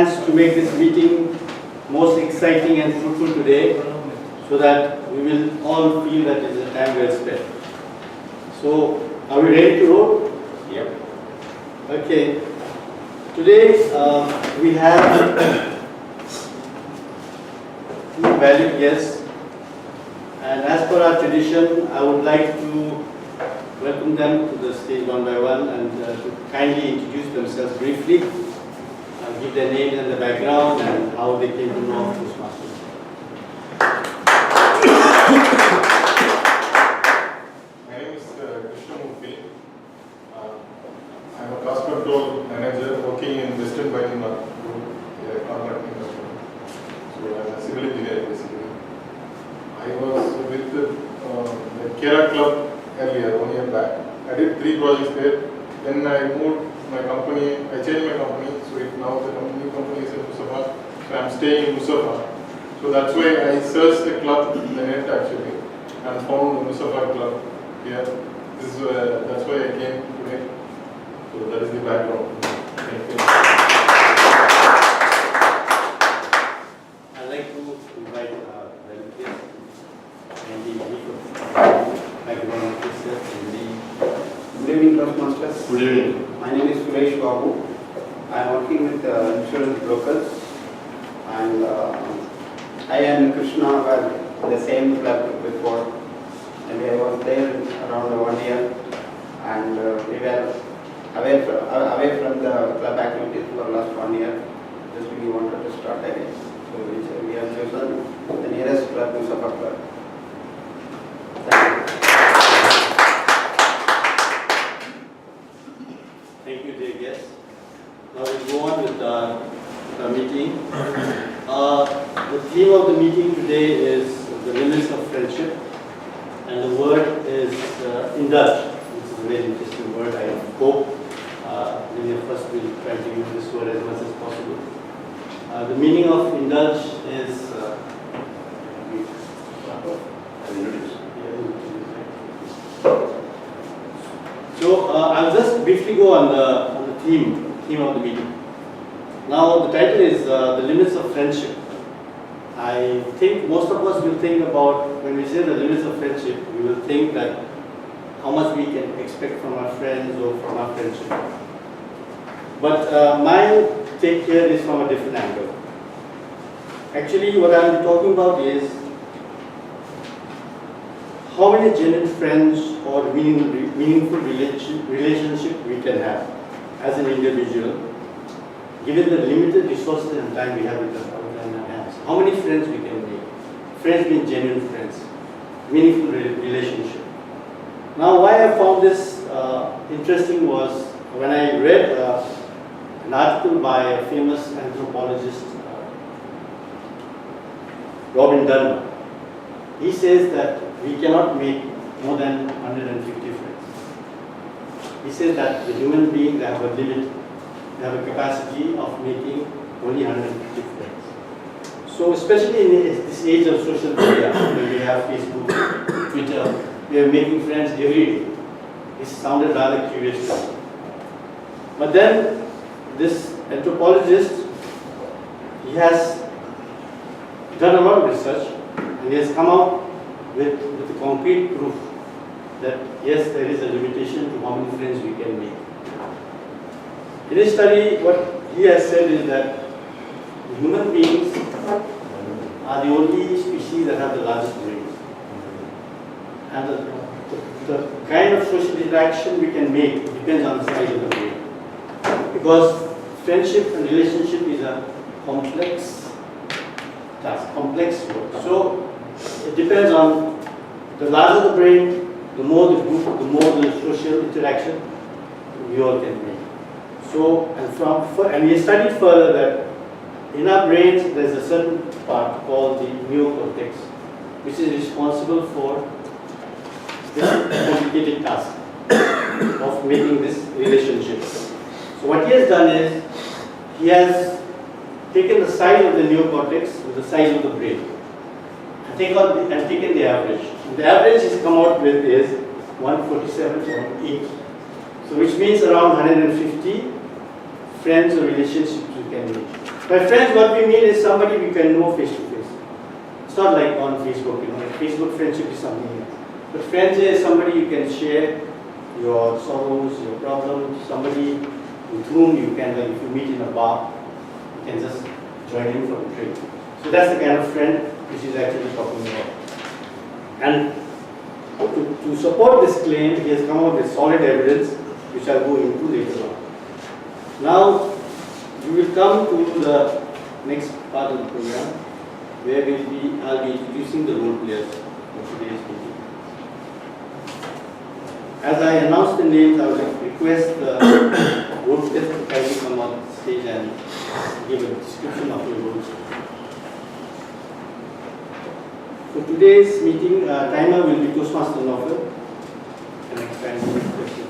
hands to make this meeting most exciting and fruitful today, so that we will all feel that it is a time well spent. So, are we ready to roll? Yep. Okay. Today we have two valued guests, and as per our tradition, I would like to welcome them to the stage one by one and to kindly introduce themselves briefly, give their names and the background and how they came to know of Toastmasters. My name is Krishna. I'm a cost control manager working in Western Banking Group, a contracting company. So I'm a civil engineer basically. I was with the Kera Club earlier, 1 year back. I did 3 projects there. Then I moved my company, I changed my company, so now the new company is in Mussafah. So I'm staying in Mussafah. So that's why I searched the club in the net actually and found the Mussafah club here. This is that's why I came today. So that is the background. Thank you. I'd like to invite Valentine and the background of this. Good evening, Toastmasters. Good evening. My name is Suresh Babu. I am working with insurance brokers, and I and Krishna were in the same club before, and I was there around 1 year, and we were away from the club activities for the last 1 year. Just we wanted to start again, so we have chosen the nearest club, Mussafah club. Thank you. Thank you, dear guests. Now we'll go on with the meeting. The theme of the meeting today is the limits of friendship, and the word is indulge, which is a very interesting word. I hope many of us will try to use this word as much as possible. The meaning of indulge is so I'll just briefly go on the theme of the meeting. Now the title is the limits of friendship. I think most of us will think about, when we say the limits of friendship, we will think that how much we can expect from our friends or from our friendship. But my take here is from a different angle. Actually, what I'm talking about is how many genuine friends or meaningful relationship we can have as an individual, given the limited resources and time we have with us in our hands. How many friends we can make? Friends being genuine friends, meaningful relationship. Now, why I found this interesting was when I read an article by a famous anthropologist, Robin Dunbar. He says that we cannot make more than 150 friends. He says that the human beings have a limit, they have a capacity of making only 150 friends. So especially in this age of social media, where we have Facebook, Twitter, we are making friends every day. This sounded rather curious to me. But then this anthropologist, he has done a lot of research, and he has come out with a concrete proof that yes, there is a limitation to how many friends we can make. In his study, what he has said is that human beings are the only species that have the largest brains. And the kind of social interaction we can make depends on the size of the brain. Because friendship and relationship is a complex task, complex work. So it depends on the larger the brain, the more the group, the more the social interaction we all can make. So, and we studied further that in our brains there is a certain part called the neocortex, which is responsible for this complicated task of making this relationship. So what he has done is, he has taken the size of the neocortex with the size of the brain and taken the average. And the average he's come out with is 147.8. So which means around 150 friends or relationships you can make. By friends, what we mean is somebody we can know face to face. It's not like on Facebook, like Facebook friendship is something else. But friends is somebody you can share your sorrows, your problems, somebody with whom you can, like if you meet in a bar, you can just join in for a drink. So that's the kind of friend which is actually talking about. And to support this claim, he has come up with solid evidence, which I'll go into later on. Now, we will come to the next part of the program, where I'll be introducing the role players for today's meeting. As I announce the names, I would request the role players to kindly come on stage and give a description of your roles. For today's meeting, timer will be Toastmasters novel. And expand the question.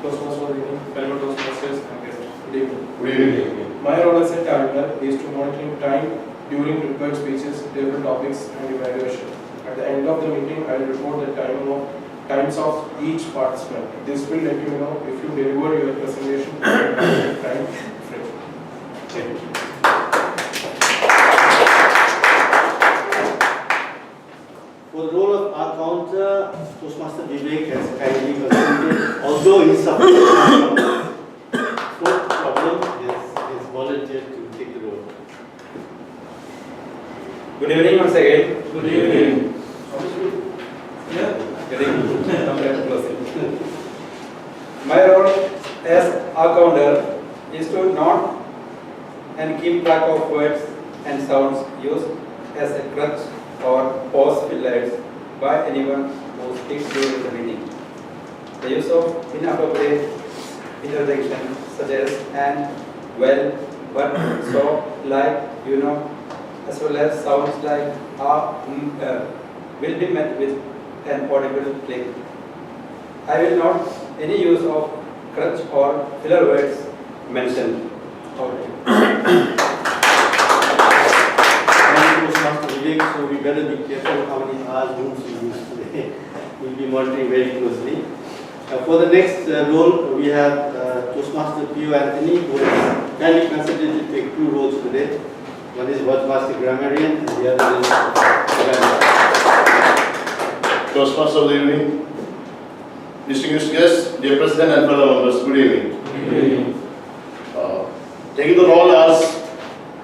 Toastmasters, good evening. Fellow Toastmasters and guests, good evening. Good evening. My role as a talker is to monitor time during prepared speeches, different topics, and evaluation. At the end of the meeting, I will report the times of each participant. This will let you know if you deliver your presentation in time frame. Okay. For the role of our counter, Toastmaster Vivek has kindly contributed, although he suffered from throat problem, he has volunteered to take the role. Good evening once again. Good evening. Good evening. My role as accounter is to note and keep track of words and sounds used as a crutch or pause fillers by anyone who speaks during the meeting. The use of inappropriate interjections such as and, well, but, so, like, you know, as well as sounds like will be met with an audible click. I will note any use of crutch or filler words mentioned. So we better be careful how many hours rooms we use today. We'll be monitoring very closely. For the next role, we have Toastmaster P.O. Anthony, who has kindly considered to take two roles today. One is Wordmaster Grammarian, and the other is Grammar. Toastmasters of the evening, distinguished guests, dear President and fellow members, good evening. Good evening. Taking the role as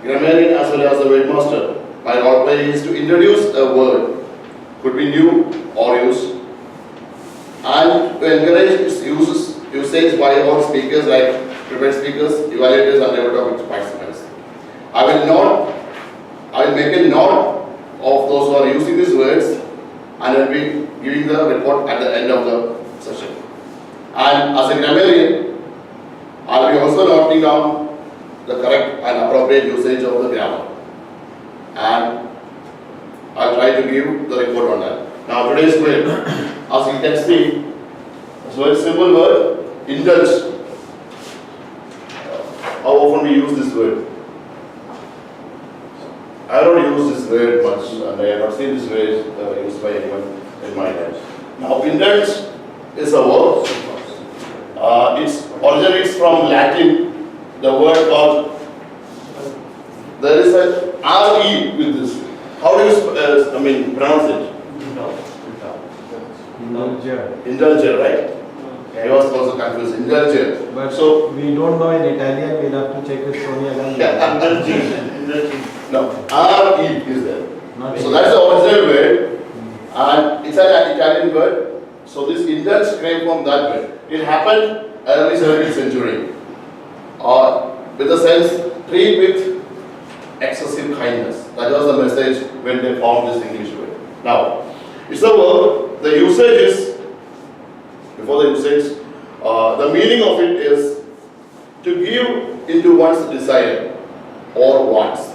grammarian as well as the wordmaster, my role play is to introduce a word, could be new or used, and to encourage its usage by all speakers like prepared speakers, evaluators and other topic participants. I will make a note of those who are using these words and I will be giving the report at the end of the session. And as a grammarian, I will be also noting down the correct and appropriate usage of the grammar. And I'll try to give the report on that. Now today's word, as you can see, it's a very simple word, indulge. How often we use this word? I don't use this word much, and I have not seen this word used by anyone in my life. Now, indulge is a verb. It originates from Latin, the word called, there is a R-E with this. How do you pronounce it? Indulger, right? I was also confused. Indulger. But so we don't know in Italian, we'll have to check with Sonia. No, R-E is there. Not So that's the original word, and it's an Italian word. So this indulge came from that word. It happened early 17th century. With the sense, treat with excessive kindness. That was the message when they found this English word. Now, it's a verb. The usage is, before the usage, the meaning of it is to give into one's desire or wants.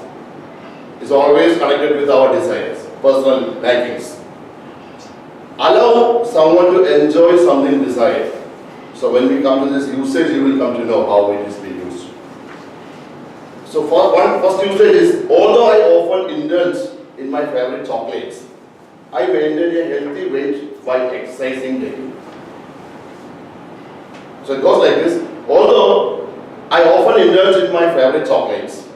It's always connected with our desires, personal likings. Allow someone to enjoy something desired. So when we come to this usage, you will come to know how it is being used. So first usage is, although I often indulge in my favorite chocolates, I maintain a healthy weight by exercising daily. So it goes like this. Although I often indulge in my favorite chocolates,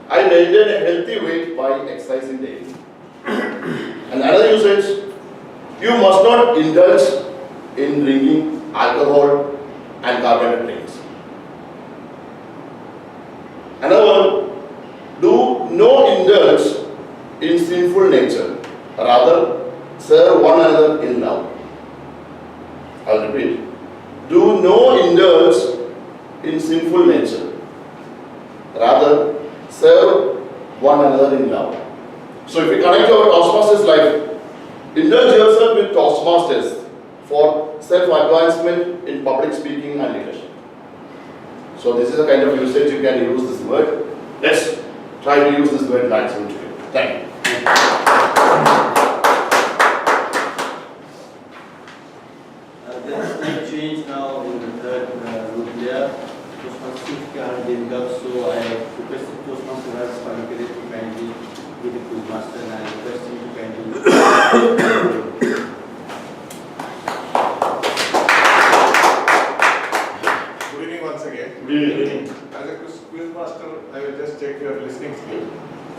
I maintain a healthy weight by exercising daily. And another usage, you must not indulge in drinking alcohol and carbonated drinks. Another one, do not indulge in sinful nature, rather serve one another in love. I'll repeat. Do not indulge in sinful nature, rather serve one another in love. So if we connect our Toastmasters life, indulge yourself with Toastmasters for self-advancement in public speaking and leadership. So this is a kind of usage you can use this word. Let's try to use this word maximum today. Thank you. There is a slight change now in the third group there. Toastmasters have been done, so I have requested Toastmasters as Pankaj to kindly be the Toastmaster, and I request him to kindly. Good evening once again. As a quiz master, I will just check your listening skill.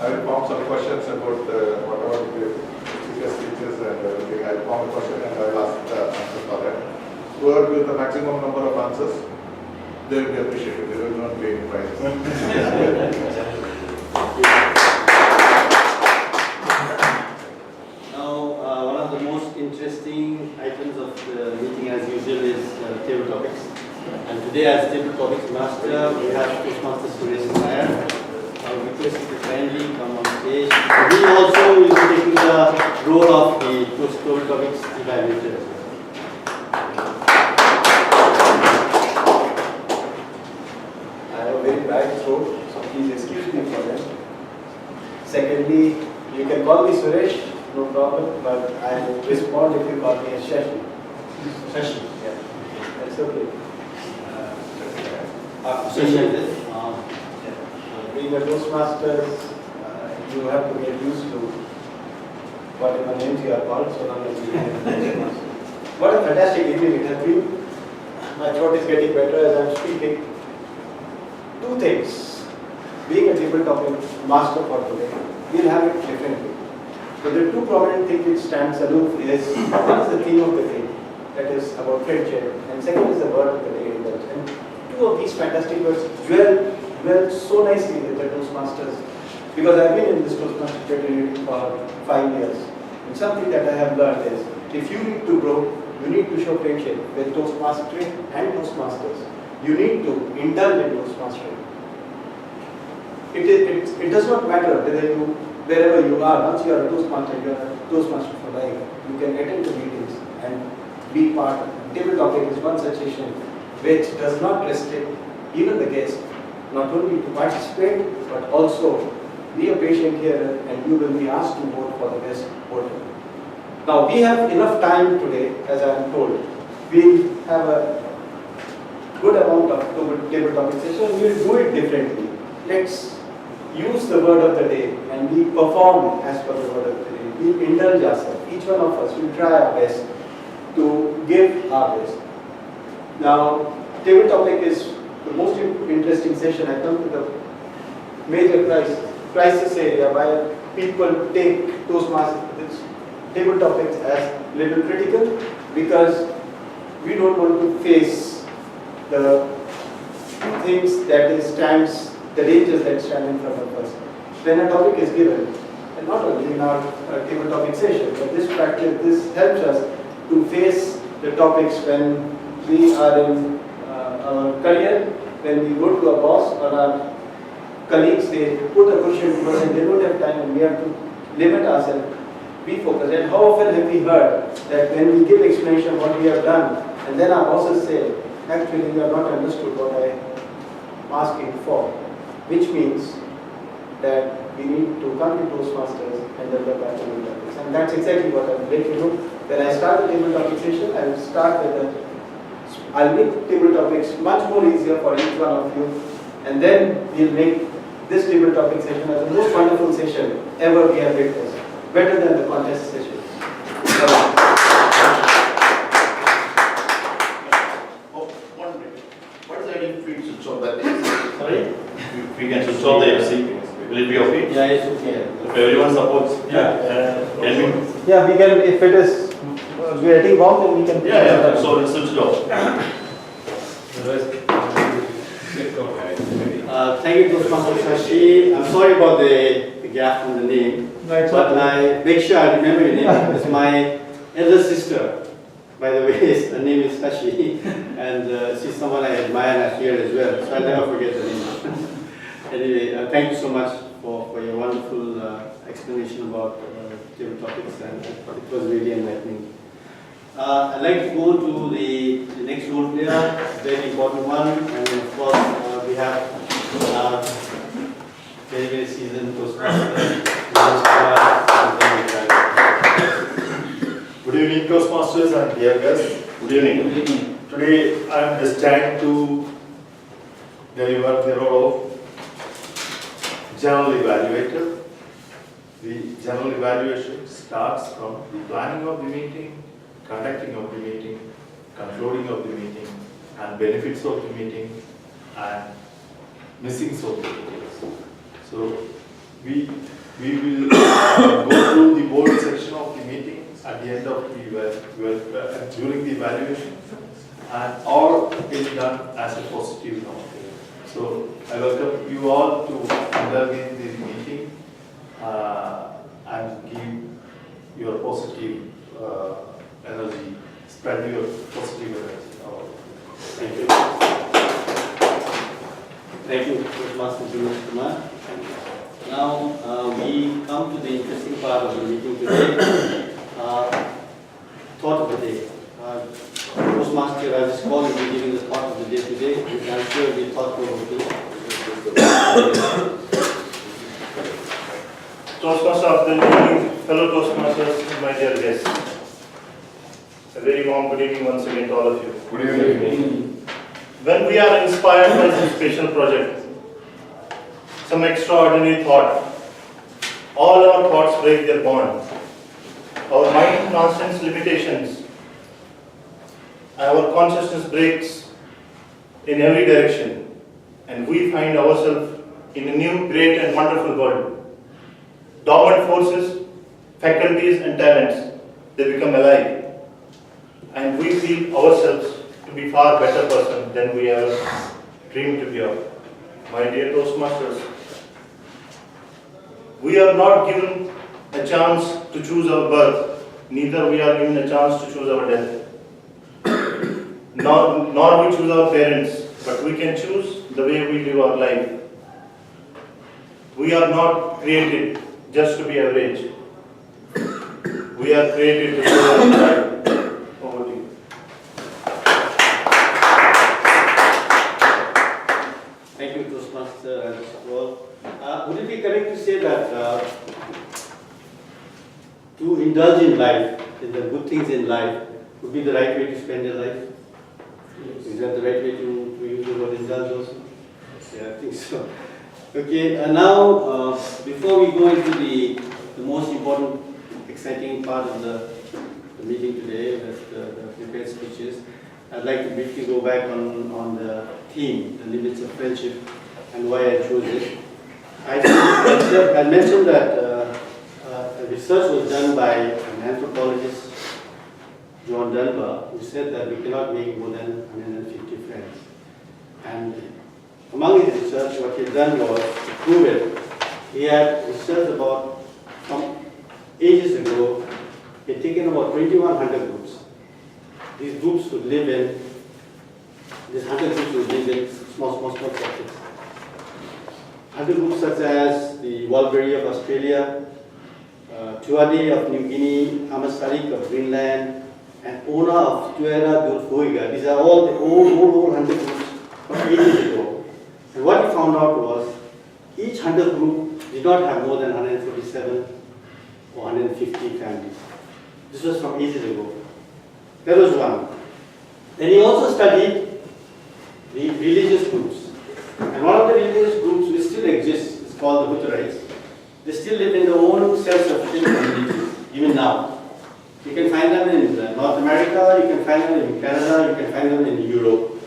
I will form some questions about whatever the speeches and everything. I will form a question and I will ask the answer for that. Whoever gives the maximum number of answers, they will be appreciated. They will not pay any prizes. Now, one of the most interesting items of the meeting, as usual, is table topics. And today, as table topics master, we have Toastmasters Suresh Nair. I would request you to kindly come on stage. He also will be taking the role of the table topics evaluator as well. I have a very bad throat, so please excuse me for that. Secondly, you can call me Suresh, no problem, but I will respond if you call me as Shashi. Shashi. Yeah, that's okay. Shashi. Being a Toastmasters, you have to get used to whatever names you are called, so long as you have Toastmasters. What a fantastic evening it has been. My throat is getting better as I'm speaking. Two things. Being a table topic master for today, we'll have it differently. So the two prominent things which stands aloof is, one is the theme of the day, that is about friendship, and second is the word of the day. And two of these fantastic words dwell so nicely with the Toastmasters, because I've been in this Toastmasters fraternity for 5 years. And something that I have learned is, if you need to grow, you need to show friendship with Toastmasters and Toastmasters. You need to indulge in Toastmasters. It does not matter wherever you are. Once you are a Toastmaster, you are a Toastmaster for life. You can attend the meetings and be part of it. Table topic is one such session which does not restrict even the guest, not only to participate, but also be a patient hearer, and you will be asked to vote for the best voter. Now, we have enough time today, as I am told. We have a good amount of table topic session. We will do it differently. Let's use the word of the day and we perform as per the word of the day. We indulge ourselves. Each one of us will try our best to give our best. Now, table topic is the most interesting session. I come to the major crisis area where people take Toastmasters table topics as little critical, because we don't want to face the things the dangers that stand in front of us. When a topic is given, and not only in our table topic session, but this helps us to face the topics when we are in our career, when we go to a boss or our colleagues, they put a question to us and they don't have time, and we have to limit ourselves, be focused. And how often have we heard that when we give explanation of what we have done, and then our bosses say, actually you have not understood what I am asking for, which means that we need to come to Toastmasters and develop our table topics. And that's exactly what I'm going to do. When I start the table topic session, I will start with I'll make table topics much more easier for each one of you, and then we'll make this table topic session as the most wonderful session ever we have witnessed, better than the contest session. Yeah, it's okay. Everyone supports. Yeah. Can we? Yeah, we can, if it is getting wrong, then we can. Yeah. So let's switch it off. Thank you, Toastmaster Shashi. I'm sorry about the gap on the name, Right, but I make sure I remember your name. It's my elder sister, by the way. Her name is Shashi, and she's someone I admire and I fear as well. So I'll never forget the name. Anyway, thank you so much for your wonderful explanation about table topics, and it was really enlightening. I'd like to go to the next role player, very important one, and then of course we have very, very seasoned Toastmasters. Good evening, Toastmasters and dear guests. Good evening. Today I am destined to deliver the role of general evaluator. The general evaluation starts from planning of the meeting, conducting of the meeting, concluding of the meeting, and benefits of the meeting, and missings of the meetings. So we will go through the board section of the meeting at the end of the during the evaluation, and all is done as a positive note. So I welcome you all to undergo the meeting and give your positive energy, spread your positive energy. Thank you. Thank you, Toastmaster Julius Kumar. Now we come to the interesting part of the meeting today. Thought of the day. Toastmaster, I was calling you giving the thought of the day today, which I'm sure we thought provoking. Toastmaster of the evening, fellow Toastmasters, my dear guests. A very warm good evening once again to all of you. Good evening. When we are inspired by some special project, some extraordinary thought, all our thoughts break their bond. Our mind transcends limitations. Our consciousness breaks in every direction, and we find ourselves in a new, great and wonderful world. Dormant forces, faculties and talents, they become alive, and we feel ourselves to be far better person than we ever dreamed to be of. My dear Toastmasters, we are not given a chance to choose our birth, neither we are given a chance to choose our death. Nor we choose our parents, but we can choose the way we live our life. We are not created just to be average. We are created to show our life. Over to you. Thank you, Toastmaster. Would it be correct to say that to indulge in life, in the good things in life, would be the right way to spend your life? Is that the right way to use the word indulge also? Yeah, I think so. Okay, now before we go into the most important, exciting part of the meeting today, that's the prepared speeches, I'd like to briefly go back on the theme, the limits of friendship, and why I chose it. I mentioned that research was done by an anthropologist, John Denver, who said that we cannot make more than 150 friends. And among his research, what he had done was to prove it. He had researched about, some ages ago, he had taken about 2,100 groups. These groups would live in, these 100 groups would live in small pockets. 100 groups such as the Walbury of Australia, Tuade of New Guinea, Amasarik of Greenland, and Ona of Tuera Dulfuiga. These are all the old 100 groups from ages ago. And what he found out was each 100 group did not have more than 147 or 150 families. This was from ages ago. That was one. Then he also studied the religious groups. And one of the religious groups which still exists is called the Hutterites. They still live in their own self-sufficient communities, even now. You can find them in North America, you can find them in Canada, you can find them in Europe.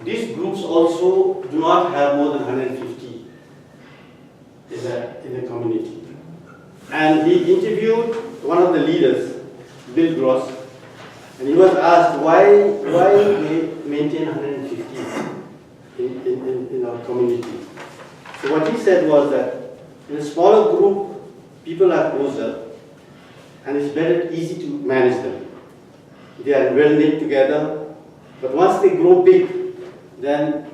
These groups also do not have more than 150 in the And he interviewed one of the leaders, Bill Gross, and he was asked why they maintain 150 in our community. So what he said was that in a smaller group, people are closer, and it's better, easy to manage them. They are well knit together, but once they grow big, then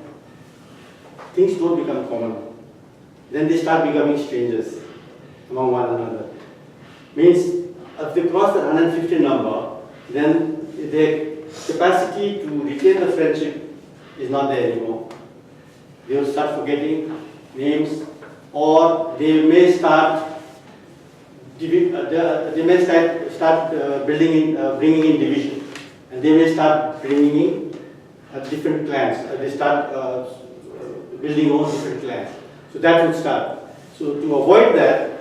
things don't become common. Then they start becoming strangers among one another. Means if they cross the 150 number, then their capacity to retain the friendship is not there anymore. They will start forgetting names, or they may start bringing in division, and they may start bringing in different clans. They start building all different clans. So that would start. So to avoid that,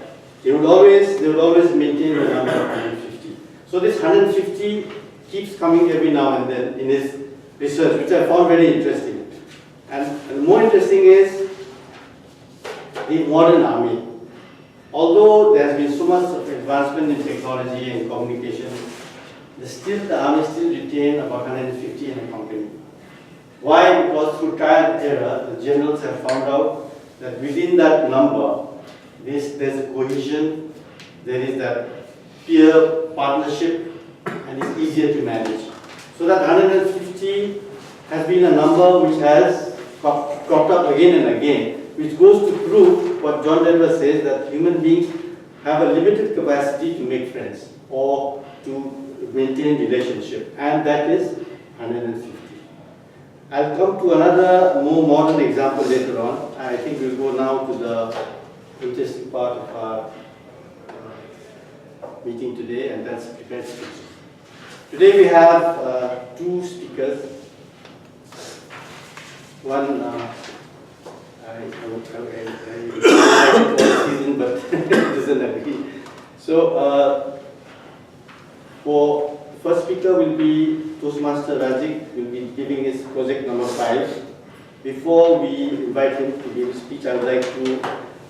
they would always maintain the number of 150. So this 150 keeps coming every now and then in his research, which I found very interesting. And more interesting is the modern army. Although there has been so much of advancement in technology and communication, the army still retain about 150 in a company. Why? Because through trial and error, the generals have found out that within that number, there's a cohesion, there is that peer partnership, and it's easier to manage. So that 150 has been a number which has cropped up again and again, which goes to prove what John Denver says, that human beings have a limited capacity to make friends or to maintain relationship, and that is 150. I'll come to another more modern example later on. I think we'll go now to the interesting part of our meeting today, and that's prepared speeches. Today we have two speakers. One, I season, but it doesn't agree. So, for first speaker will be Toastmaster Razik, will be giving his project number 5. Before we invite him to give his speech, I would like to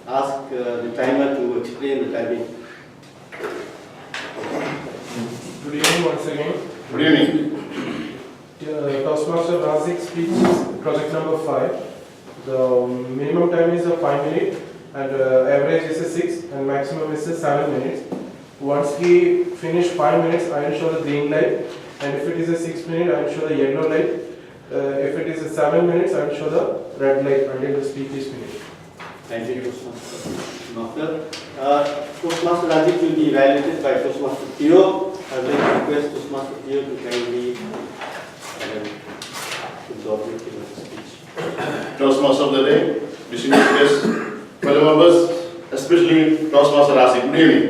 ask the timer to explain the timing. Good evening once again. Good evening. Toastmaster Razik's speech is project number 5. The minimum time is 5 minutes, and average is 6, and maximum is 7 minutes. Once he finish 5 minutes, I will show the green light, and if it is a 6 minute, I will show the yellow light. If it is a 7 minutes, I will show the red light until the speech is finished. Thank you, Toastmaster. Toastmaster Razik will be evaluated by Toastmaster Theo. I would like to request Toastmaster Theo to kindly give the objective of the speech. Toastmaster of the day, distinguished guests, fellow members, especially Toastmaster Razik. Good evening.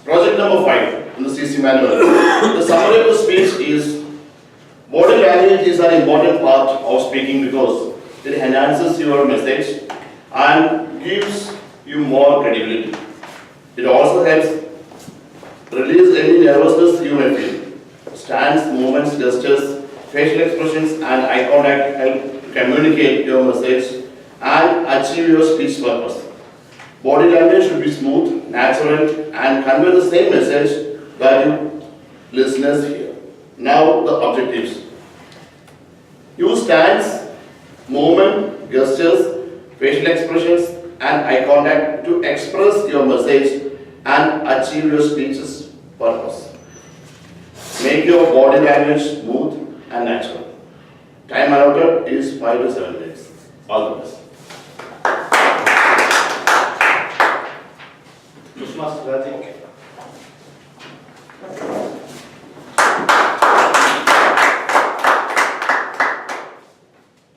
Project number 5 in the CC manual. The summary of the speech is: body language is an important part of speaking because it enhances your message and gives you more credibility. It also helps release any nervousness you may feel. Stands, movements, gestures, facial expressions, and eye contact help to communicate your message and achieve your speech purpose. Body language should be smooth, natural, and convey the same message that you listeners hear. Now the objectives. Use stands, movement, gestures, facial expressions, and eye contact to express your message and achieve your speech's purpose. Make your body language smooth and natural. Time allotted is 5 to 7 minutes. All the best. Toastmaster Razik.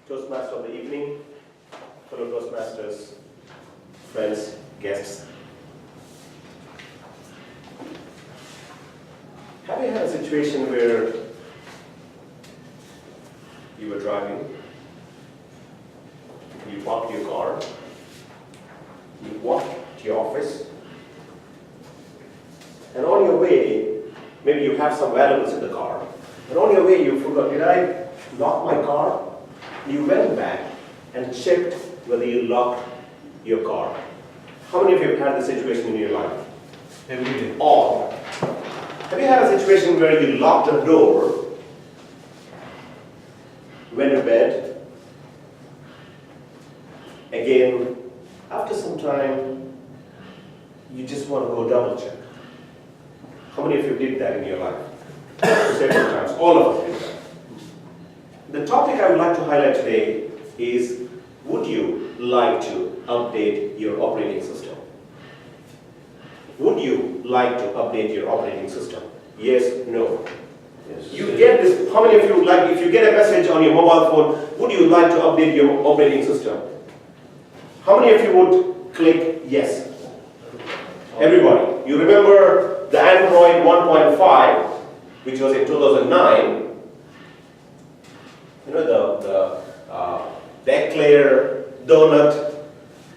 Toastmaster of the evening, fellow Toastmasters, friends, guests. Have you had a situation where you were driving, you parked your car, you walked to your office, and on your way, maybe you have some valuables in the car, and on your way you forgot, did I lock my car? You went back and checked whether you locked your car. How many of you have had this situation in your life? Every day. Or, have you had a situation where you locked a door, went to bed, again, after some time, you just want to go double check? How many of you did that in your life? Several times, all of us did that. The topic I would like to highlight today is, would you like to update your operating system? Would you like to update your operating system? Yes, no. Yes. You get this, how many of you like, if you get a message on your mobile phone, would you like to update your operating system? How many of you would click yes? Everybody. You remember the Android 1.5, which was in 2009. You know, the Eclair, Donut,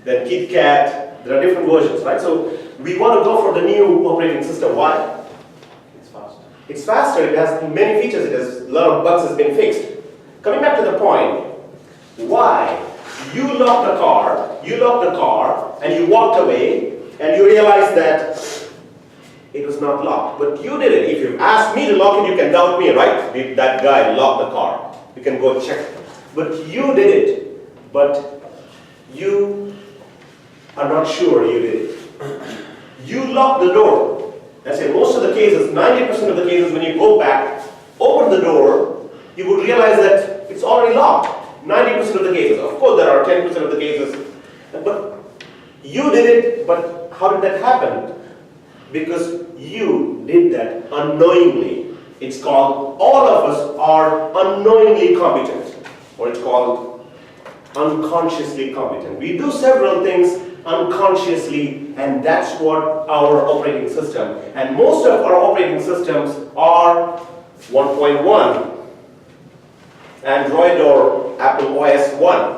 then Kit Kat, there are different versions, right? So we want to go for the new operating system. Why? It's faster. It's faster, it has many features, it has a lot of bugs has been fixed. Coming back to the point, why? You locked the car, and you walked away, and you realized that it was not locked. But you did it. If you asked me to lock it, you can doubt me, right? Did that guy lock the car? You can go check. But you did it. But you are not sure you did it. You locked the door. That's it. Most of the cases, 90% of the cases, when you go back, open the door, you would realize that it's already locked. 90% of the cases. Of course, there are 10% of the cases. But you did it, but how did that happen? Because you did that unknowingly. It's called, all of us are unknowingly competent, or it's called unconsciously competent. We do several things unconsciously, and that's what our operating system. And most of our operating systems are 1.1, Android or Apple OS 1,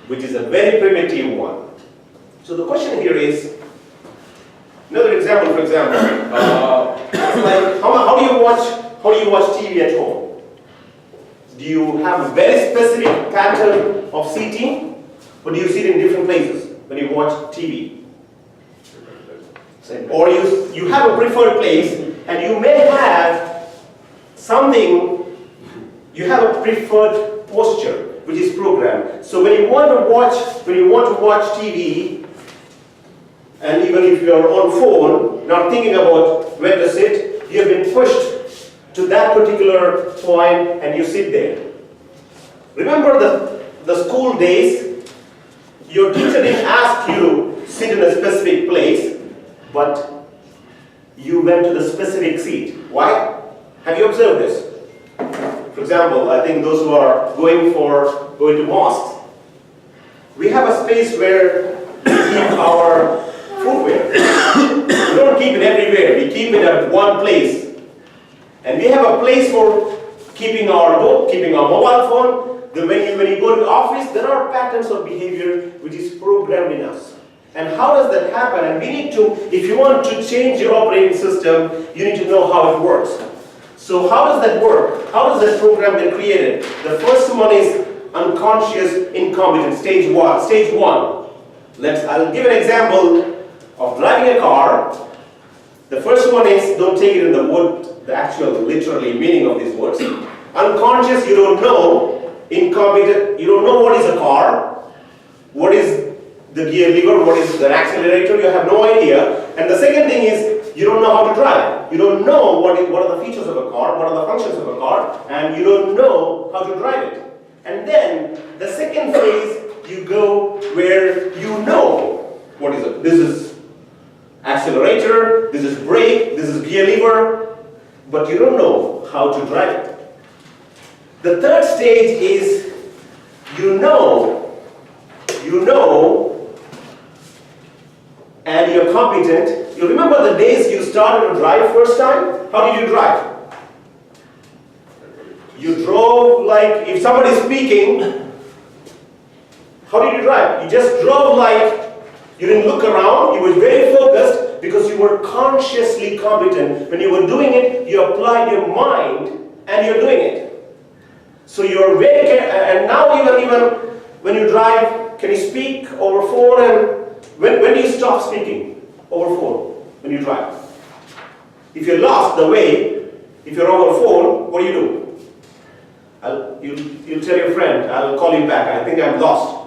which is a very primitive one. So the question here is, another example, for example, like how do you watch TV at home? Do you have a very specific pattern of seating, or do you sit in different places when you watch TV? Or you have a preferred place, and you may have something, you have a preferred posture which is programmed. So when you want to watch TV, and even if you are on phone, not thinking about where to sit, you have been pushed to that particular point and you sit there. Remember the school days, your teacher didn't ask you to sit in a specific place, but you went to the specific seat. Why? Have you observed this? For example, I think those who are going to mosques, we have a space where we keep our footwear. We don't keep it everywhere, we keep it at one place. And we have a place for keeping our book, keeping our mobile phone. When you go to the office, there are patterns of behavior which is programmed in us. And how does that happen? And we need to, if you want to change your operating system, you need to know how it works. So how does that work? How does that program get created? The first one is unconscious incompetence, stage one. I'll give an example of driving a car. The first one is, don't take it in the actual literally meaning of these words. Unconscious, you don't know. Incompetent, you don't know what is a car, what is the gear lever, what is the accelerator, you have no idea. And the second thing is, you don't know how to drive. You don't know what are the features of a car, what are the functions of a car, and you don't know how to drive it. And then, the second phase, you go where you know what is it. This is accelerator, this is brake, this is gear lever, but you don't know how to drive it. The third stage is, you know, and you're competent. You remember the days you started to drive first time? How did you drive? You drove like, if somebody's speaking, how did you drive? You just drove like, you didn't look around, you were very focused because you were consciously competent. When you were doing it, you applied your mind and you're doing it. So you're very careful, and now even when you drive, can you speak over phone and When do you stop speaking over phone? When you drive. If you're lost the way, if you're over phone, what do? You'll tell your friend, I'll call you back, I think I'm lost.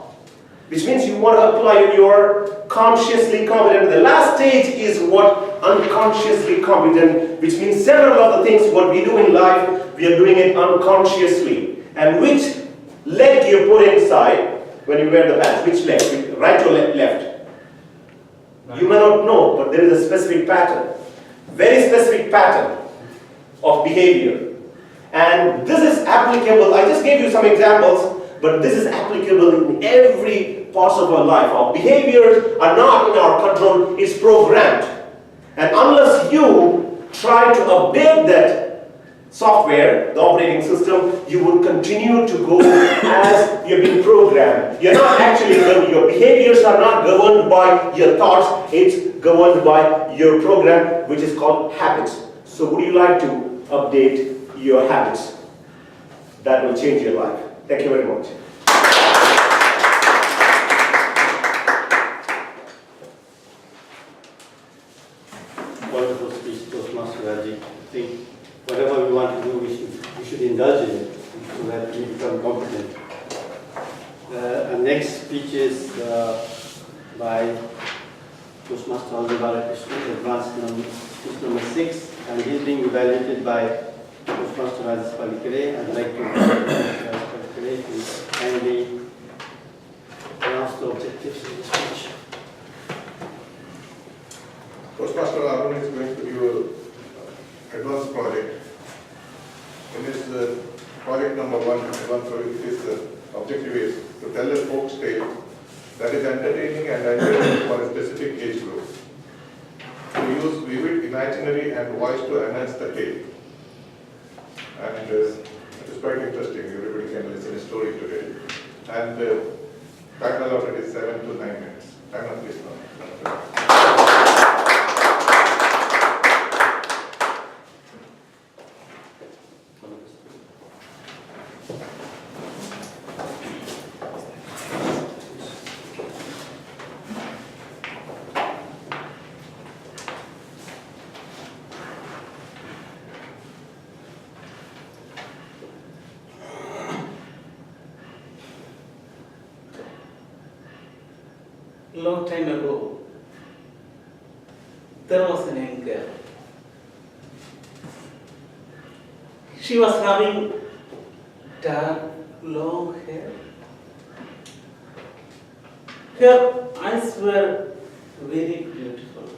Which means you want to apply your consciously competent. The last stage is what? Unconsciously competent, which means several of the things what we do in life, we are doing it unconsciously. And which leg do you put inside when you wear the pants? Which leg? Right or left? You may not know, but there is a specific pattern. Very specific pattern of behavior. And this is applicable, I just gave you some examples, but this is applicable in every part of our life. Our behaviors are not in our control, it's programmed. And unless you try to update that software, the operating system, you would continue to go as you've been programmed. You're not actually, your behaviors are not governed by your thoughts, it's governed by your program, which is called habits. So would you like to update your habits? That will change your life. Thank you very much. Wonderful speech, Toastmaster Raji. I think whatever we want to do, we should indulge in it so that we become competent. Our next speech is by Toastmaster Krishna, advanced speech number 6, and he's being evaluated by Toastmaster Rajesh Palikare. I'd like to Rajesh Palikare to kindly announce the objectives of the speech. Toastmaster Arun is going to give an advanced project. In his project number 1, advanced project, his objective is to tell a folk tale that is entertaining and entertaining for a specific age group. To use vivid imaginary and voice to enhance the tale. And it is quite interesting. Everybody can listen to a story today. And time allotted is 7 to 9 minutes. Time of this now. Long time ago, there was an young girl. She was having dark, long hair. Her eyes were very beautiful.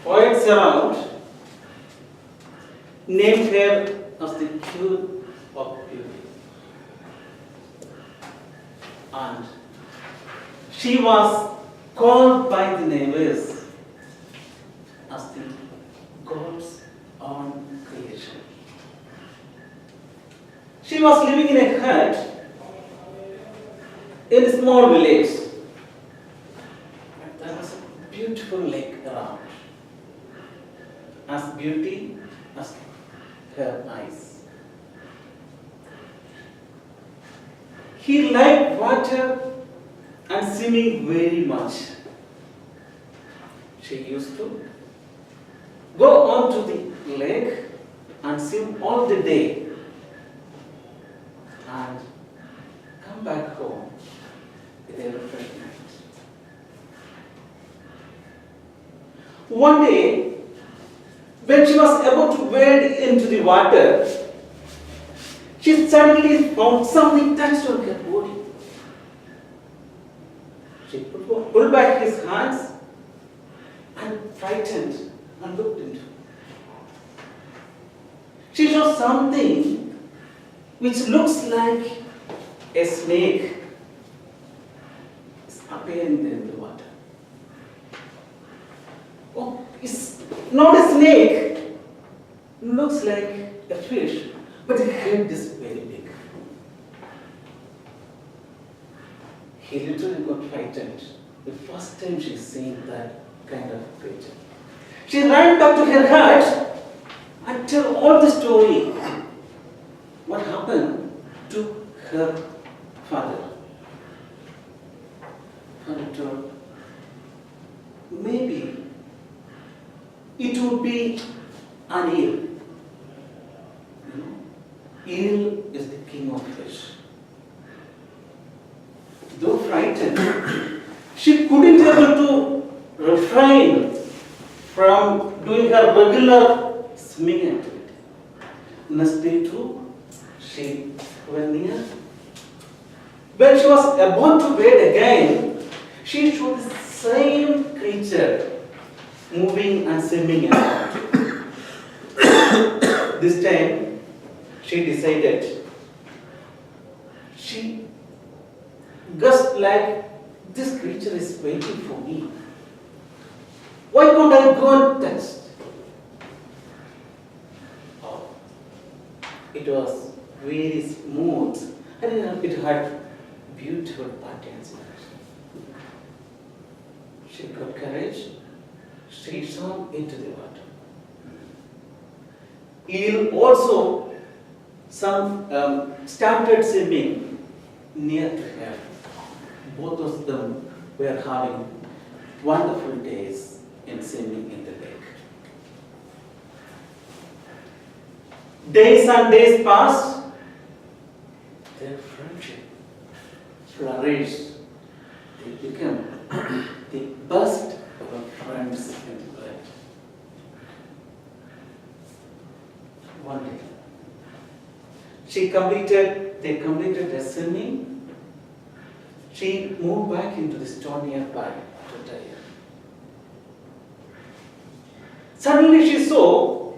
Poets around named her as the Queen of Beauty. And she was called by the neighbors as the God's own creation. She was living in a hut in a small village. And there was a beautiful lake around, as beauty as her eyes. He liked water and swimming very much. She used to go on to the lake and swim all the day and come back home with a refreshment. One day, when she was about to wade into the water, she suddenly found something touched on her body. She pulled back his hands and frightened and looked into it. She saw something which looks like a snake is appearing there in the water. Oh, it's not a snake. It looks like a fish, but the head is very big. He literally got frightened. The first time she's seen that kind of creature. She ran back to her hut and tell all the story. What happened to her father. it would be an eel. You know, eel is the king of fish. Though frightened, she couldn't able to refrain from doing her regular swimming activity. Next day too, she went near. When she was about to wade again, she saw the same creature moving and swimming around. This time, she decided, she guessed like, this creature is waiting for me. Why can't I go and touch? Oh, it was very smooth and it had beautiful patterns in it. She got courage. She swam into the water. Eel also started swimming near to her. Both of them were having wonderful days in swimming in the lake. Days and days passed. Their friendship flourished. They became the best of friends in the world. One day, they completed their swimming. She moved back into the stone nearby to retire. Suddenly she saw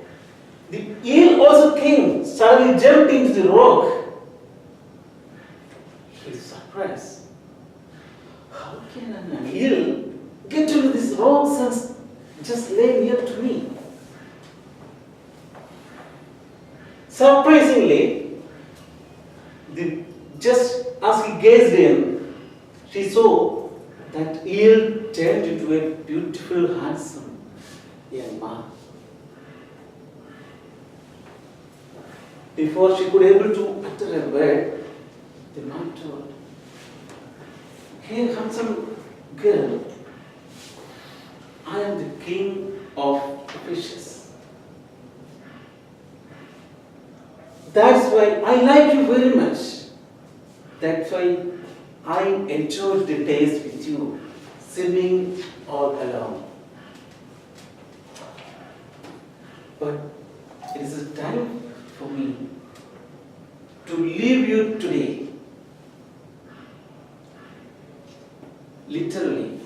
the eel also came, suddenly jumped into the rock. She was surprised. How can an eel get into this rock and just lay near to me? Surprisingly, just as he gazed in, she saw that eel turned into a beautiful, handsome young man. Before she could able to utter a word, the man told, "Hey, handsome girl, I am the king of fishes. That's why I like you very much. That's why I enjoyed the days with you, swimming all alone. But it is a time for me to leave you today." Literally,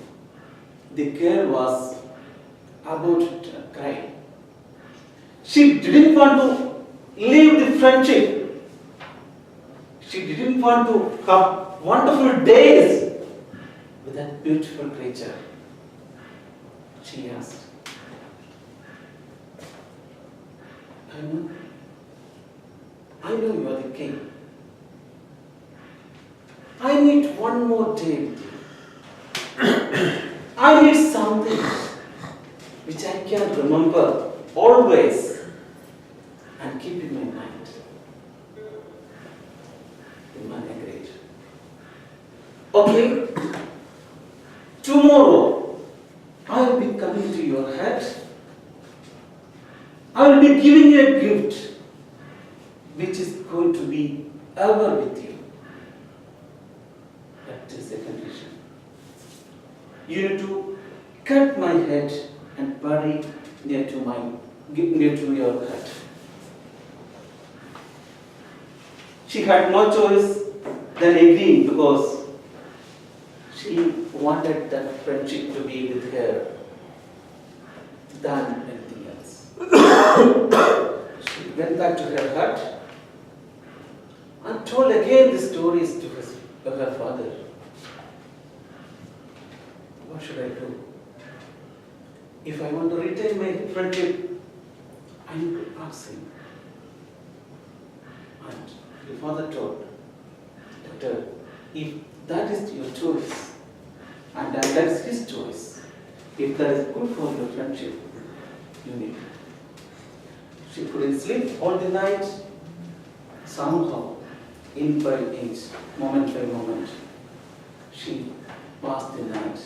the girl was about to cry. She didn't want to leave the friendship. She didn't want to have wonderful days with that beautiful creature. She asked, I know you are the king. I need one more day with you. I need something which I can remember always and keep in my mind. The man agreed. Okay, tomorrow I will be coming to your hut. I will be giving you a gift which is going to be ever with you. That is the condition. You need to cut my head and bury near to your hut. She had no choice than agreeing because she wanted that friendship to be with her than anything else. She went back to her hut and told again the stories to her father. What should I do? If I want to retain my friendship, I need to ask him. And the father told, Doctor, if that is your choice, and that is his choice, if that is good for your friendship, you need it. She couldn't sleep all the night. Somehow, inch by inch, moment by moment, she passed the night.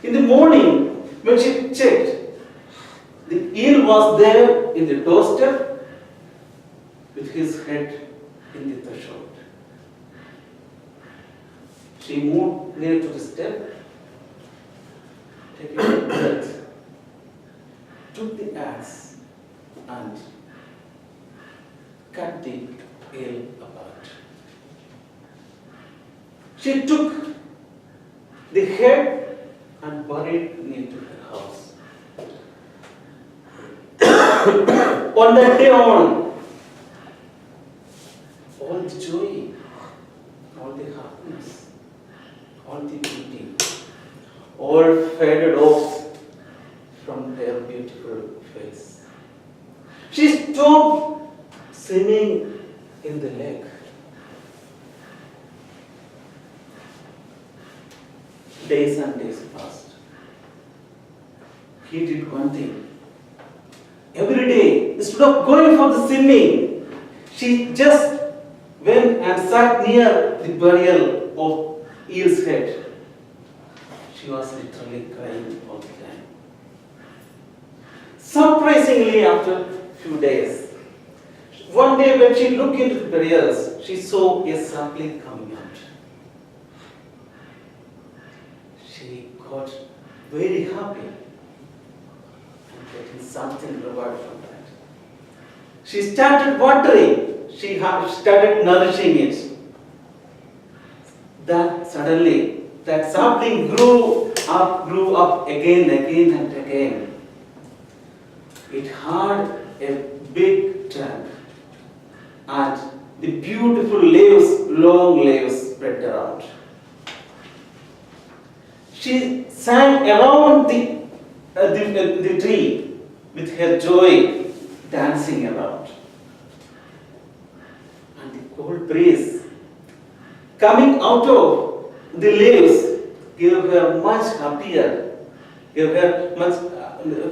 In the morning, when she checked, eel was there in the doorstep with his head in the threshold. She moved near to the step, taking a breath, took the axe and cut the eel apart. She took the head and buried near to her house. On that day on, all the joy, all the happiness, all the beauty, all faded off from her beautiful face. She stopped swimming in the lake. Days and days passed. He did one thing. Every day, instead of going for the swimming, she just went and sat near the burial of eel's head. She was literally crying all the time. Surprisingly, after a few days, one day when she looked into the burials, she saw a sapling coming out. She got very happy and getting something reward from that. She started watering. She started nourishing it. That suddenly, that sapling grew up again and again. It had a big trunk and the beautiful leaves, long leaves spread around. She sang around the tree with her joy, dancing around. And the cold breeze coming out of the leaves gave her much happier, gave her much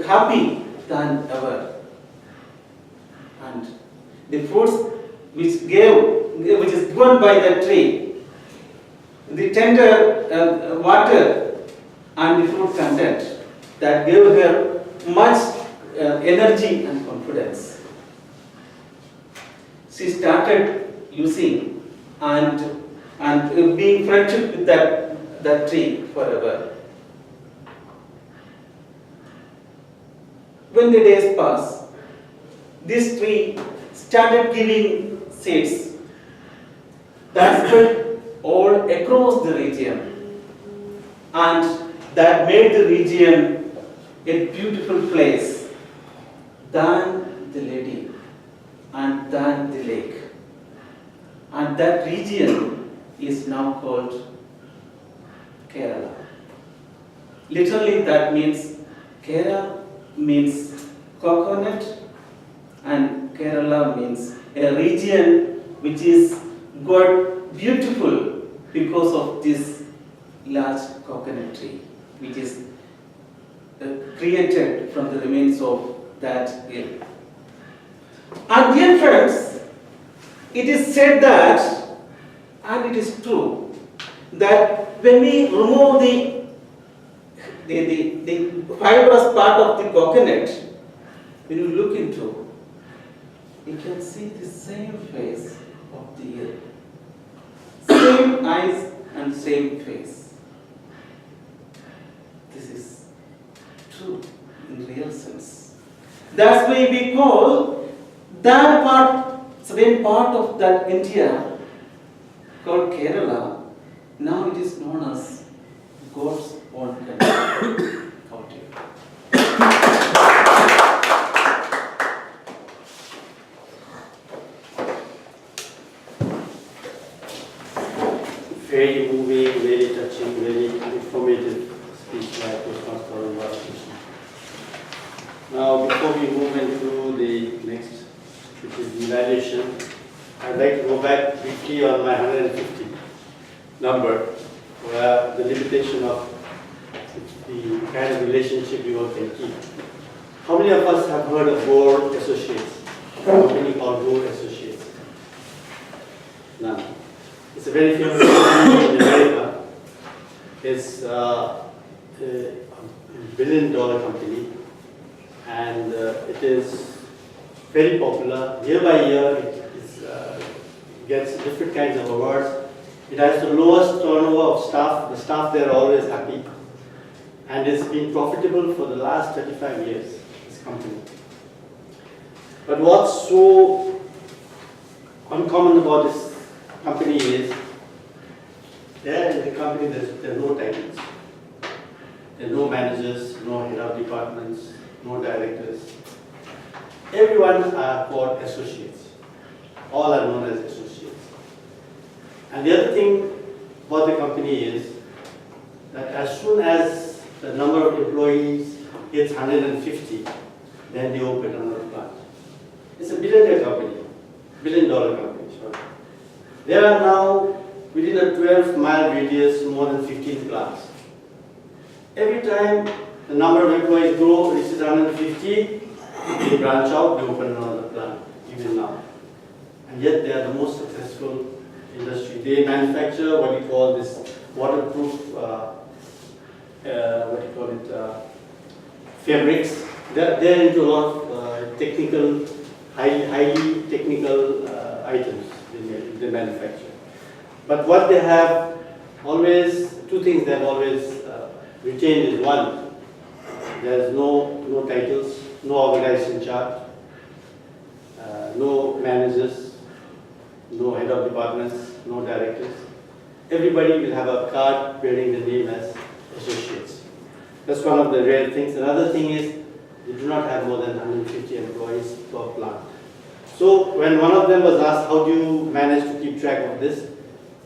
happy than ever. And the fruits which is given by the tree, the tender water and the fruit content that gave her much energy and confidence. She started using and being friendship with that tree forever. When the days passed, this tree started giving seeds that spread all across the region, and that made the region a beautiful place than the lady and than the lake. And that region is now called Kerala. Literally that means Kerala means coconut and Kerala means a region which is got beautiful because of this large coconut tree which is created from the remains of that hill. And dear friends, it is said that, and it is true, that when we remove the fibrous part of the coconut, when you look into, you can see the same face of the ear, same eyes and same face. This is true in real sense. That's why we call that part, certain part of that India called Kerala, now it is known as God's own country. Very moving, very touching, very informative speech by Toastmasters. Now, before we move into the next, which is the evaluation, I'd like to go back quickly on my 150 number, where the limitation of the kind of relationship we all can keep. How many of us have heard of board associates? How many are board associates? None. It's a very famous company in America. It's a $1 billion company, and It is very popular. Year by year, gets different kinds of awards. It has the lowest turnover of staff. The staff there are always happy. And it's been profitable for the last 35 years, this company. But what's so uncommon about this company is, there in the company there are no titles. There are no managers, no head of departments, no directors. Everyone are called associates. All are known as associates. And the other thing about the company is that as soon as the number of employees hits 150, then they open another plant. It's a billion-dollar company. Sorry. There are now, within a 12-mile radius, more than 15 plants. Every time the number of employees grow, reaches 150, they branch out, they open another plant, even now. And yet they are the most successful industry. They manufacture what we call this waterproof, fabrics. They're into a lot of technical, highly technical items they manufacture. But what they have always, two things they have always retained is one, there's no titles, no organization chart, no managers, no head of departments, no directors. Everybody will have a card bearing the name as associates. That's one of the rare things. Another thing is they do not have more than 150 employees per plant. So when one of them was asked, how do you manage to keep track of this?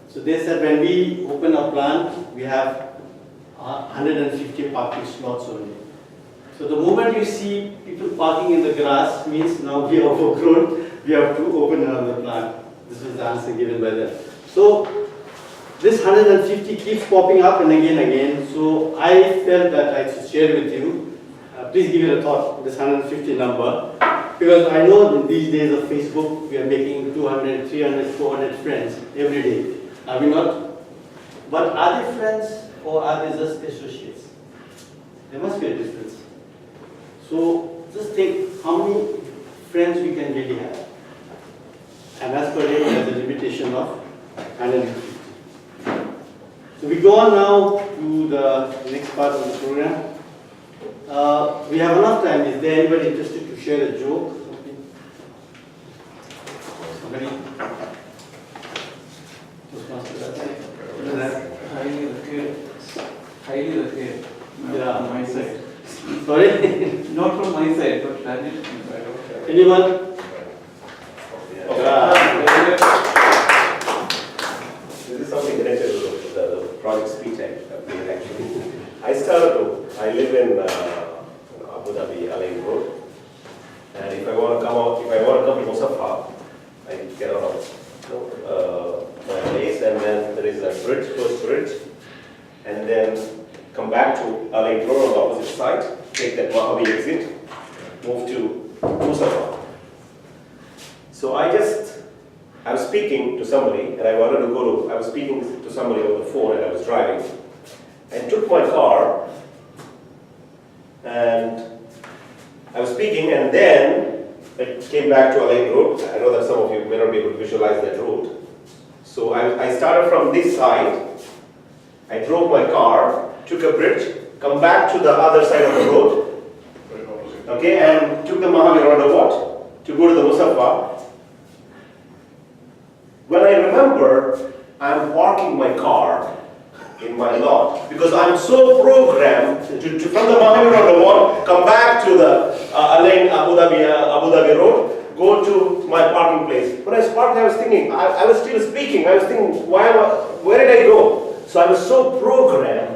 So they said, when we open a plant, we have 150 parking slots only. So the moment you see people parking in the grass means now we are overgrown, we have to open another plant. This was the answer given by them. So this 150 keeps popping up and again. So I felt that I should share with you. Please give it a thought, this 150 number. Because I know in these days of Facebook, we are making 200, 300, 400 friends every day. Are we not? But are they friends or are they just associates? There must be a difference. So just think how many friends we can really have. And as per day, there's a limitation of 150. So we go on now to the next part of the program. We have enough time. Is there anybody interested to share a joke? Somebody? Highly revered. Yeah. From my side. Sorry? Not from my side, but rather. Anyone? This is something related to the project speech I've made actually. I live in Abu Dhabi, Al Road, and if I want to come to Mussafah, I get out of my place, and then there is a first bridge, and then come back to Al Road on the opposite side, take that Wahhabi exit, move to Mussafah. So I was speaking to somebody, and I was speaking to somebody over the phone, and I was driving, and took my car, and I was speaking, and then I came back to Al Road. I know that some of you may not be able to visualize that road. So I started from this side, I drove my car, took a bridge, come back to the other side of the road, okay, and took the Mahavir roundabout to go to the Mussafah. When I remember, I'm parking my car in my lot because I'm so programmed to from the Mahavir roundabout, come back to the Abu Dhabi road, go to my parking place. When I was parked, I was thinking, I was still speaking, I was thinking, where did I go? So I was so programmed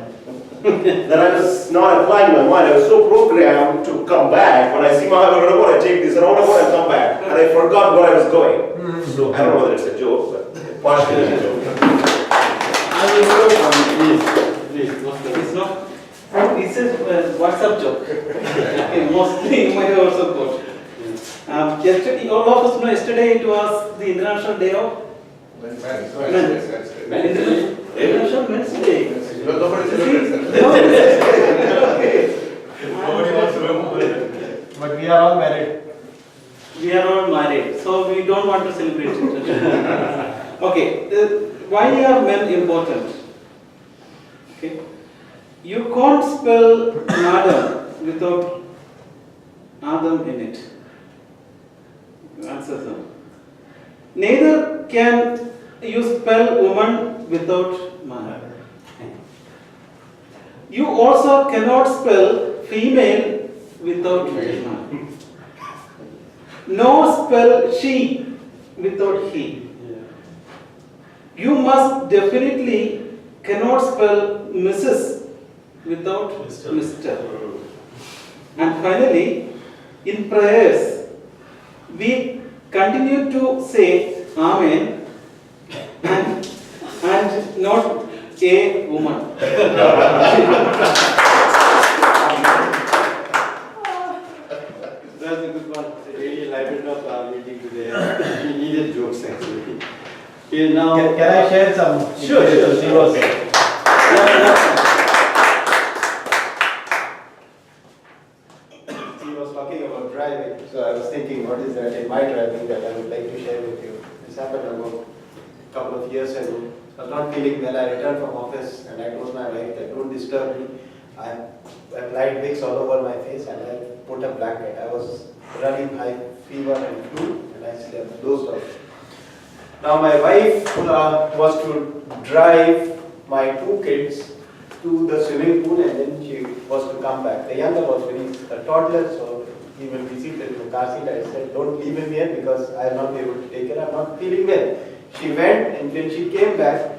that I was not applying my mind. I was so programmed to come back. When I see Mahavir roundabout, I take this roundabout and come back. And I forgot where I was going. So I don't know whether it's a joke, but partially it's a joke. It's not. It's a WhatsApp joke. Okay, mostly you might have also got. Yesterday, all of us know yesterday it was the International Day of International Men's Day. Nobody wants to remember it. but we are all married. We are all married, so we don't want to celebrate it. Okay, why are men important? Okay, you can't spell madam without Adam in it. Answer them. Neither can you spell woman without man. You also cannot spell female without man. No spell she without he. You must definitely cannot spell Mrs. without Mr. And finally, in prayers, we continue to say Amen and not a woman. That's a good one. It's a really lightened up our meeting today. We needed jokes actually. Okay, now. Can I share some? Sure. She was. He was talking about driving, so I was thinking, what is that in my driving that I would like to share with you? This happened about a couple of years ago. I was not feeling well. I returned from office and I told my wife that don't disturb me. I applied Vicks all over my face and I put a blanket. I was running high fever and flu and I slept, dozed off. Now my wife was to drive my two kids to the swimming pool and then she was to come back. The younger was a toddler, so he will be seated in the car seat. I said, don't leave him here because I will not be able to take care. I'm not feeling well. She went and when she came back,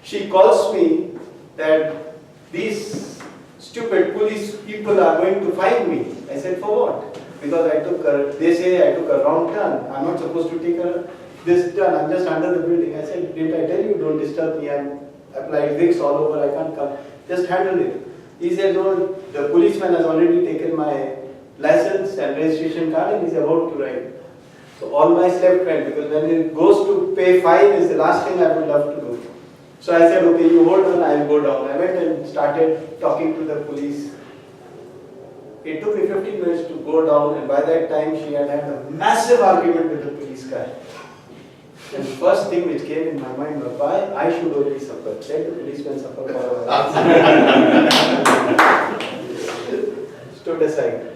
she calls me that these stupid police people are going to find me. I said, for what? Because they say I took a wrong turn. I'm not supposed to take this turn. I'm just under the building. I said, didn't I tell you, don't disturb me. I'm applied Vicks all over. I can't come. Just handle it. He said, no, the policeman has already taken my license and registration card and he's about to ride. So all my slept went because when it goes to pay fine is the last thing I would love to do. So I said, okay, you hold on, I'll go down. I went and started talking to the police. It took me 15 minutes to go down and by that time she had had a massive argument with the police guy. And the first thing which came in my mind was why I should only suffer. Let the policeman suffer for us. Stood aside.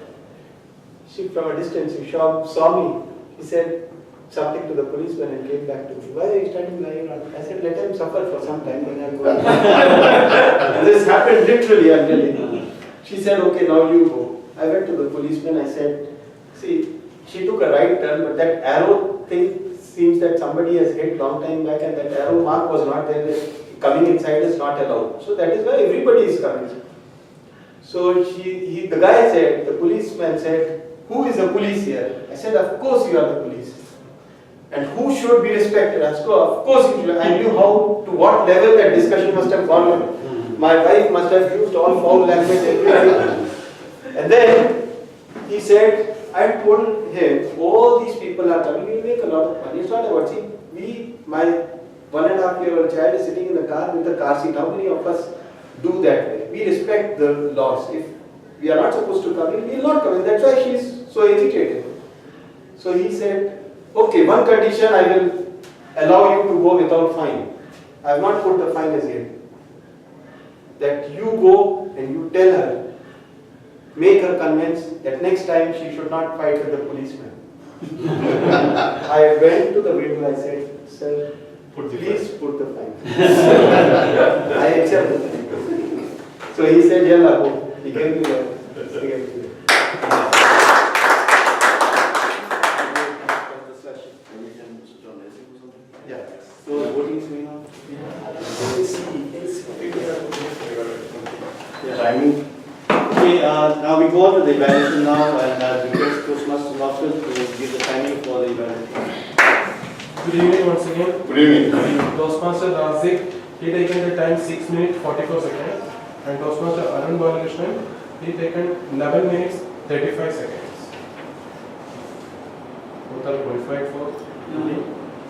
She from a distance, he saw me. He said something to the policeman and came back to me. Why are you standing lying around? I said, let him suffer for some time when I'm going. And this happened literally, I'm telling you. She said, okay, now you go. I went to the policeman, I said, see, she took a right turn, but that arrow thing seems that somebody has hit long time back and that arrow mark was not there. Coming inside is not allowed. So that is why everybody is coming. So the guy said, the policeman said, who is the police here? I said, of course you are the police. And who should be respected? I said, of course you should. I knew to what level that discussion must have gone. My wife must have used all foul language, everything. And then he said, I told him, all these people are coming, we will make a lot of money. It's not about, see, my 1.5-year-old child is sitting in the car with the car seat. How many of us do that way? We respect the laws. If we are not supposed to come in, we will not come in. That's why she is so agitated. So he said, okay, one condition I will allow you to go without fine. I have not put the fine as yet. That you go and you tell her, make her convinced that next time she should not fight with the policeman. I went to the window, I said, sir, please put the fine. I accept the fine. So he said, yalla, go. He gave me the. Yeah. So voting is going on? Yeah. Timing. Okay, now we go on to the evaluation now and request Toastmasters office to give the timing for the evaluation. Good evening once again. Good evening. Toastmaster Razik, he taken the time 6 minutes 44 seconds. And Toastmaster Arun Balakrishnan, he taken 11 minutes 35 seconds. Total qualified for.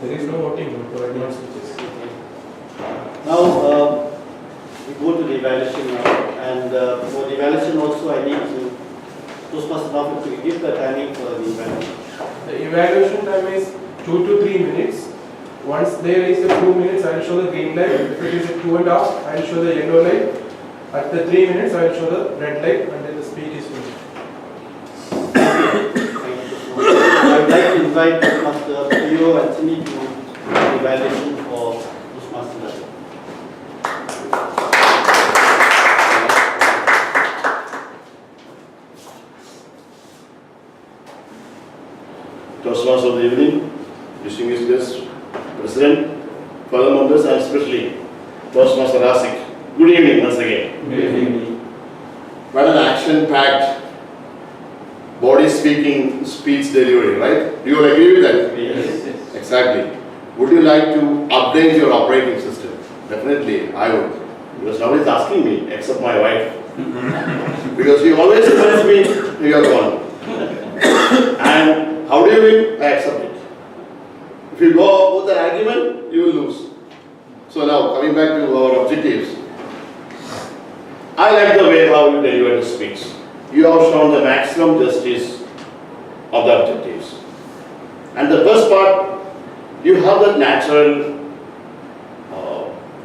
There is no voting for advanced speeches. Now we go to the evaluation now, and for the evaluation also I need to Toastmasters office to give the timing for the evaluation. The evaluation time is 2 to 3 minutes. Once there is a 2 minutes, I will show the green light. If it is a 2.5, I will show the yellow light. At the 3 minutes, I will show the red light, and then the speech is finished. I would like to invite Toastmaster Pio and Chini to the evaluation for Toastmaster level. Toastmasters of the evening, distinguished guests, President, fellow members, and especially Toastmaster Rasik. Good evening once again. Good evening. What an action-packed, body-speaking speech delivery, right? Do you all agree with that? Yes. Exactly. Would you like to update your operating system? Definitely, I would. Because nobody is asking me, except my wife. Because she always tells me, you are gone. And how do you win? I accept it. If you go with an argument, you will lose. So now, coming back to our objectives. I like the way how you deliver the speech. You have shown the maximum justice of the objectives. And the first part, you have the natural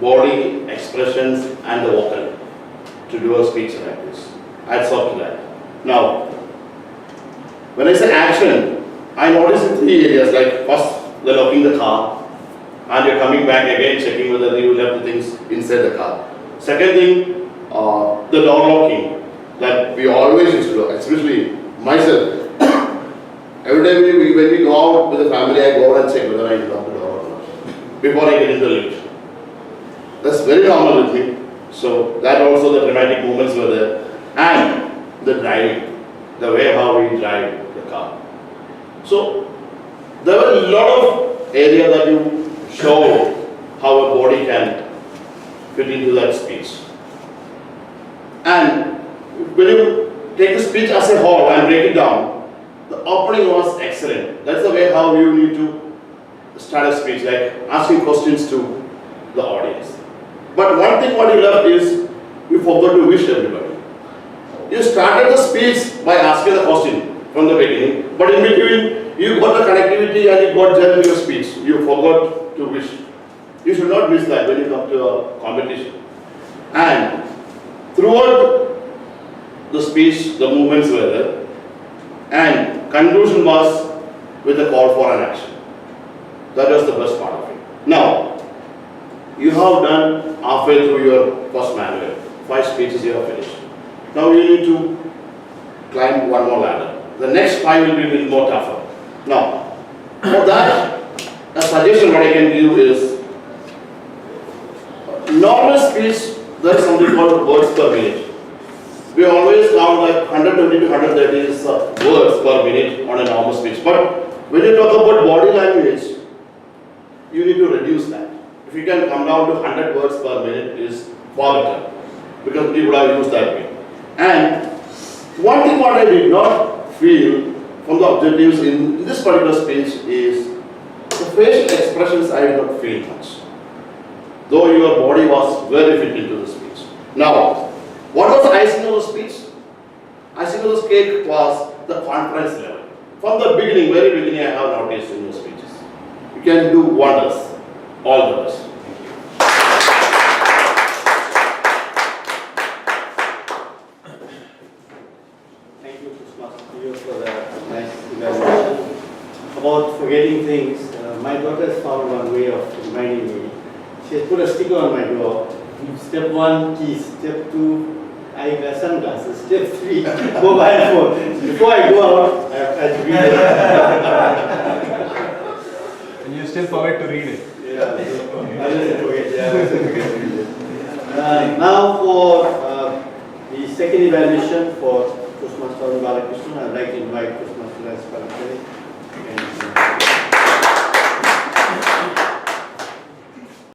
body expressions and the vocal to do a speech like this. Hats off to that. Now, when I say action, I notice in 3 areas, like first, the locking the car, and you're coming back again, checking whether you left the things inside the car. Second thing, the door locking, that we always used to do, especially myself. Every time when we go out with the family, I go and check whether I lock the door or not, before I get in the lift. That's very normal with me. So that also the dramatic moments were there. And the driving, the way how we drive the car. So there were a lot of areas that you show how a body can fit into that speech. And when you take the speech as a whole and break it down, the opening was excellent. That's the way how you need to start a speech, like asking questions to the audience. But one thing what you left is, you forgot to wish everybody. You started the speech by asking the question from the beginning, but in between, you got the connectivity and you got gel in your speech. You forgot to wish. You should not miss that when you come to a competition. And throughout the speech, the movements were there. And conclusion was with a call for an action. That was the best part of it. Now, you have done halfway through your first manual. 5 speeches you have finished. Now you need to climb one more ladder. The next 5 will be a little more tougher. Now, for that, a suggestion what I can give is, normal speech, there is something called words per minute. We always count like 120 to 130 words per minute on a normal speech. But when you talk about body language, you need to reduce that. If you can come down to 100 words per minute is far better, because people have used that way. And one thing what I did not feel from the objectives in this particular speech is the facial expressions I did not feel much, though your body was very fit into the speech. Now, what was the icing on the speech? Icing on the cake was the conference level. From the beginning, very beginning, I have noticed in your speeches. You can do wonders. All the best. Thank you, Toastmaster Pio, for the nice evaluation. About forgetting things, my daughter has found one way of reminding me. She has put a sticker on my door. Step 1, keys. Step 2, eyeglasses, sunglasses. Step 3, mobile phone. Before I go out, I have to read it. And you still forget to read it. Yeah, I just forget. Yeah, I just forget to read it. Now for the second evaluation for Toastmaster Balakrishnan, I'd like to invite Toastmaster Balakrishnan.